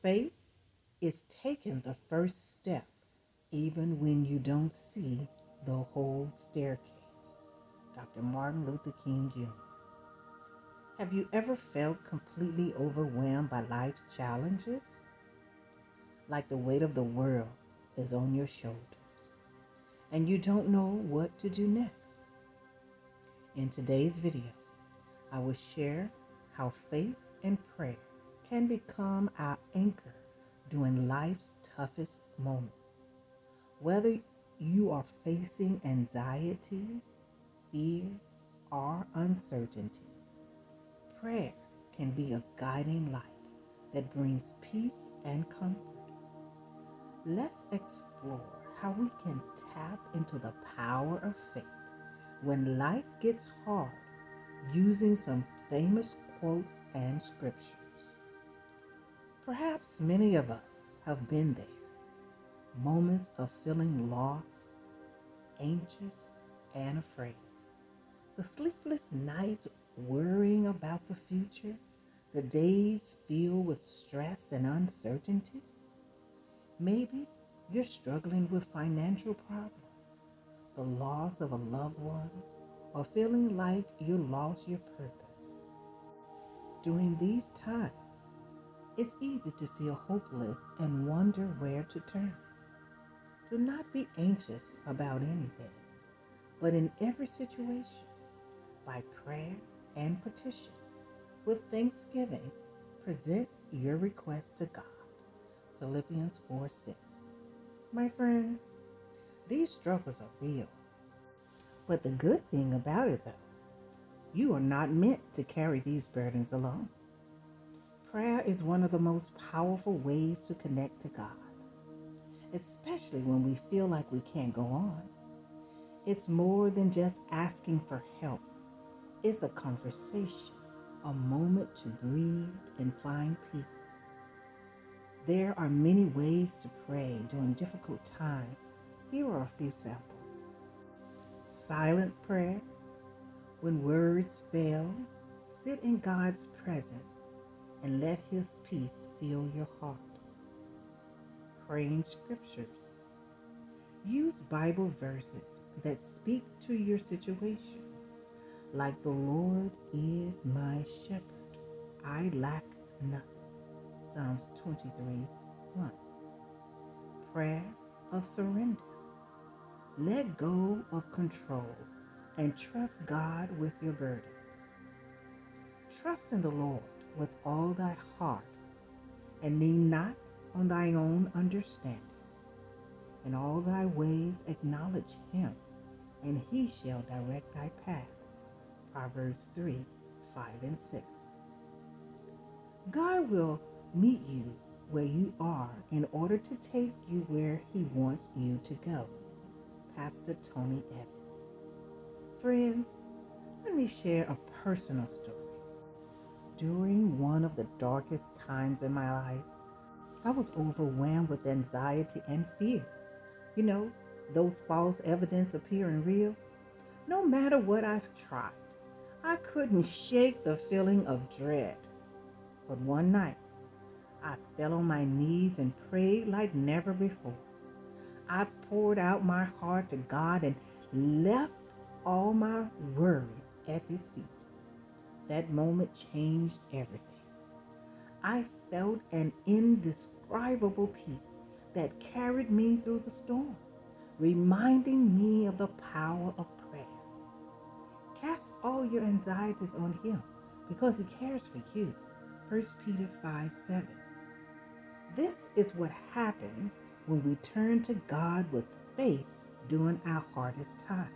Faith is taking the first step even when you don't see the whole staircase. Dr. Martin Luther King Jr. Have you ever felt completely overwhelmed by life's challenges? Like the weight of the world is on your shoulders and you don't know what to do next? In today's video, I will share how faith and prayer can become our anchor during life's toughest moments. Whether you are facing anxiety, fear, or uncertainty, prayer can be a guiding light that brings peace and comfort. Let's explore how we can tap into the power of faith when life gets hard using some famous quotes and scriptures. Perhaps many of us have been there, moments of feeling lost, anxious, and afraid. The sleepless nights worrying about the future, the days filled with stress and uncertainty. Maybe you're struggling with financial problems, the loss of a loved one, or feeling like you lost your purpose. During these times, it's easy to feel hopeless and wonder where to turn. Do not be anxious about anything, but in every situation, by prayer and petition, with thanksgiving, present your request to God. Philippians 4:6. My friends, these struggles are real. But the good thing about it, though, you are not meant to carry these burdens alone. Prayer is one of the most powerful ways to connect to God, especially when we feel like we can't go on. It's more than just asking for help. It's a conversation, a moment to breathe and find peace. There are many ways to pray during difficult times. Here are a few samples. Silent prayer. When words fail, sit in God's presence and let His peace fill your heart. Praying scriptures. Use Bible verses that speak to your situation, like the Lord is my shepherd, I lack nothing. Psalms 23:1. Prayer of surrender. Let go of control and trust God with your burdens. Trust in the Lord with all thy heart, and lean not on thy own understanding. In all thy ways acknowledge him, and he shall direct thy path. Proverbs 3:5-6. God will meet you where you are in order to take you where he wants you to go. Pastor Tony Evans. Friends, let me share a personal story. During one of the darkest times in my life, I was overwhelmed with anxiety and fear. You know, those false evidence appearing real. No matter what I've tried, I couldn't shake the feeling of dread. But one night, I fell on my knees and prayed like never before. I poured out my heart to God and left all my worries at his feet. That moment changed everything. I felt an indescribable peace that carried me through the storm, reminding me of the power of prayer. Cast all your anxieties on him because he cares for you. 1 Peter 5:7. This is what happens when we turn to God with faith during our hardest times.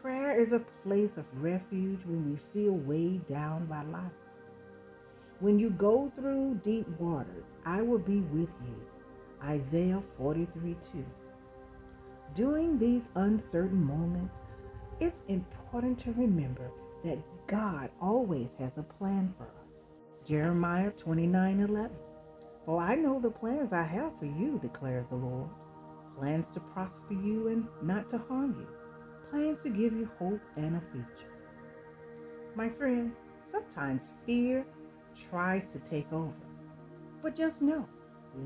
Prayer is a place of refuge when we feel weighed down by life. When you go through deep waters, I will be with you. Isaiah 43:2. During these uncertain moments, it's important to remember that God always has a plan for us. Jeremiah 29:11. For I know the plans I have for you, declares the Lord. Plans to prosper you and not to harm you. Plans to give you hope and a future. My friends, sometimes fear tries to take over. But just know,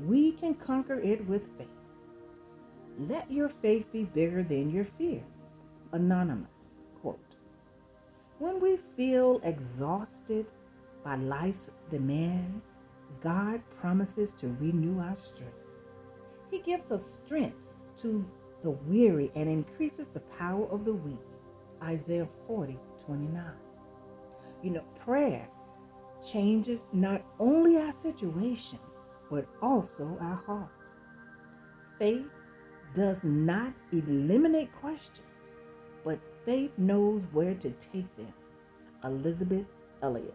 we can conquer it with faith. Let your faith be bigger than your fear. Anonymous quote. When we feel exhausted by life's demands, God promises to renew our strength. He gives us strength to the weary and increases the power of the weak. Isaiah 40:29. Prayer changes not only our situation, but also our hearts. Faith does not eliminate questions, but faith knows where to take them. Elizabeth Elliot.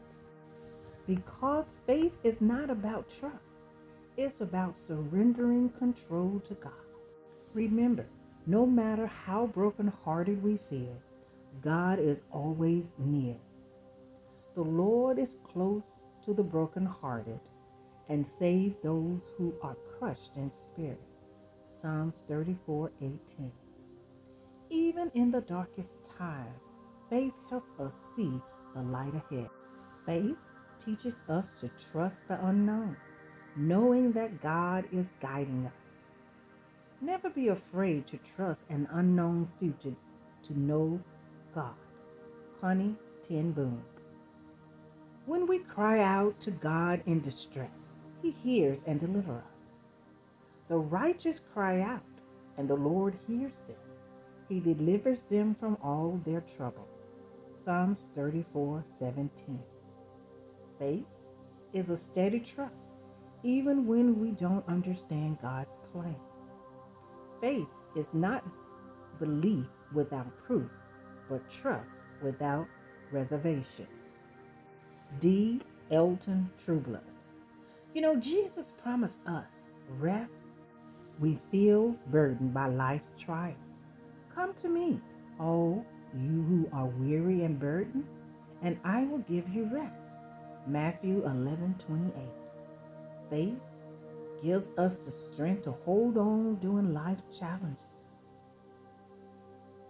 Because faith is not about trust, it's about surrendering control to God. Remember, no matter how brokenhearted we feel, God is always near. The Lord is close to the brokenhearted and save those who are crushed in spirit. Psalms 34:18. Even in the darkest time, faith helps us see the light ahead. Faith teaches us to trust the unknown, knowing that God is guiding us. Never be afraid to trust an unknown future to know God. Connie Ten Boom. When we cry out to God in distress, He hears and delivers us. The righteous cry out, and the Lord hears them. He delivers them from all their troubles. Psalms 34:17. Faith is a steady trust, even when we don't understand God's plan. Faith is not belief without proof, but trust without reservation. D. Elton Trueblood. Jesus promised us rest. We feel burdened by life's trials. Come to me, all you who are weary and burdened, and I will give you rest. Matthew 11:28. Faith gives us the strength to hold on during life's challenges.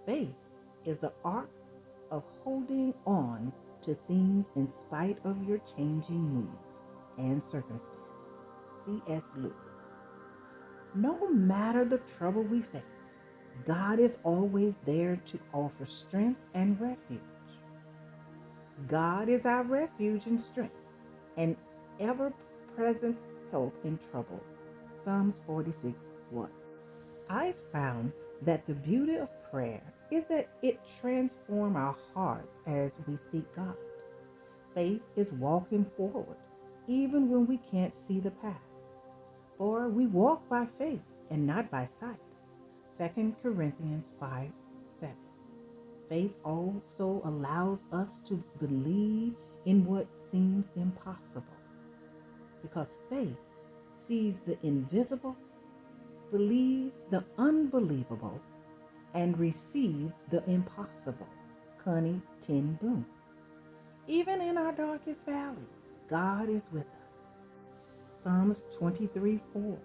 Faith is the art of holding on to things in spite of your changing moods and circumstances. C.S. Lewis. No matter the trouble we face, God is always there to offer strength and refuge. God is our refuge and strength, an ever-present help in trouble. Psalms 46:1. I found that the beauty of prayer is that it transforms our hearts as we seek God. Faith is walking forward, even when we can't see the path. For we walk by faith and not by sight. 2 Corinthians 5:7. Faith also allows us to believe in what seems impossible, because faith sees the invisible, believes the unbelievable, and receives the impossible. Connie Ten Boom. Even in our darkest valleys, God is with us. Psalms 23:4.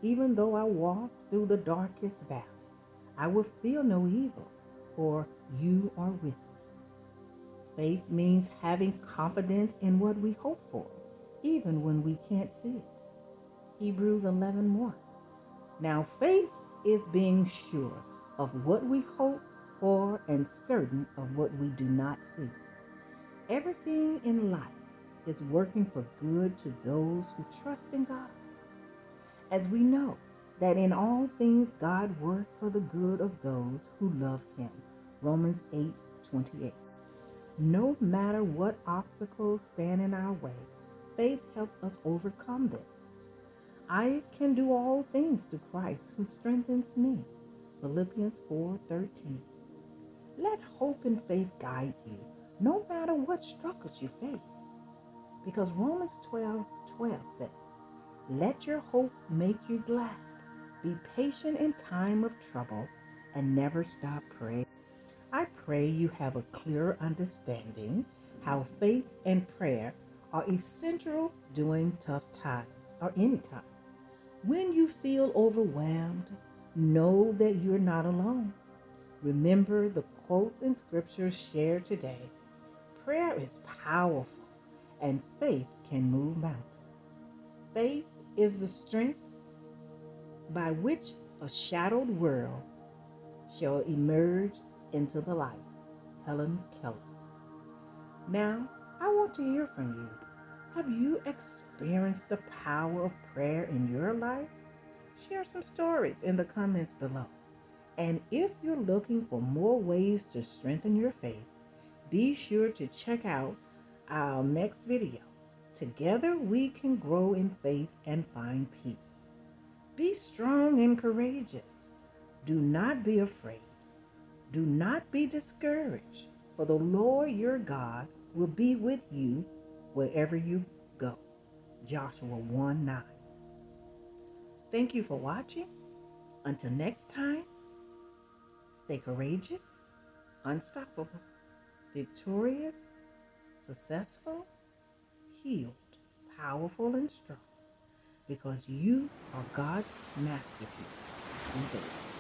Even though I walk through the darkest valley, I will feel no evil, for you are with me. Faith means having confidence in what we hope for, even when we can't see it. Hebrews 11:1. Now faith is being sure of what we hope for and certain of what we do not see. Everything in life is working for good to those who trust in God. As we know that in all things God works for the good of those who love Him. Romans 8:28. No matter what obstacles stand in our way, faith helps us overcome them. I can do all things through Christ who strengthens me. Philippians 4:13. Let hope and faith guide you, no matter what struggles you face. Because Romans 12:12 says, let your hope make you glad. Be patient in time of trouble and never stop praying. I pray you have a clear understanding how faith and prayer are essential during tough times or any times. When you feel overwhelmed, know that you're not alone. Remember the quotes and scriptures shared today. Prayer is powerful and faith can move mountains. Faith is the strength by which a shadowed world shall emerge into the light. Helen Keller. Now, I want to hear from you. Have you experienced the power of prayer in your life? Share some stories in the comments below. And if you're looking for more ways to strengthen your faith, be sure to check out our next video. Together we can grow in faith and find peace. Be strong and courageous. Do not be afraid. Do not be discouraged, for the Lord your God will be with you wherever you go. Joshua 1:9. Thank you for watching. Until next time, stay courageous, unstoppable, victorious, successful, healed, powerful, and strong, because you are God's masterpiece in this.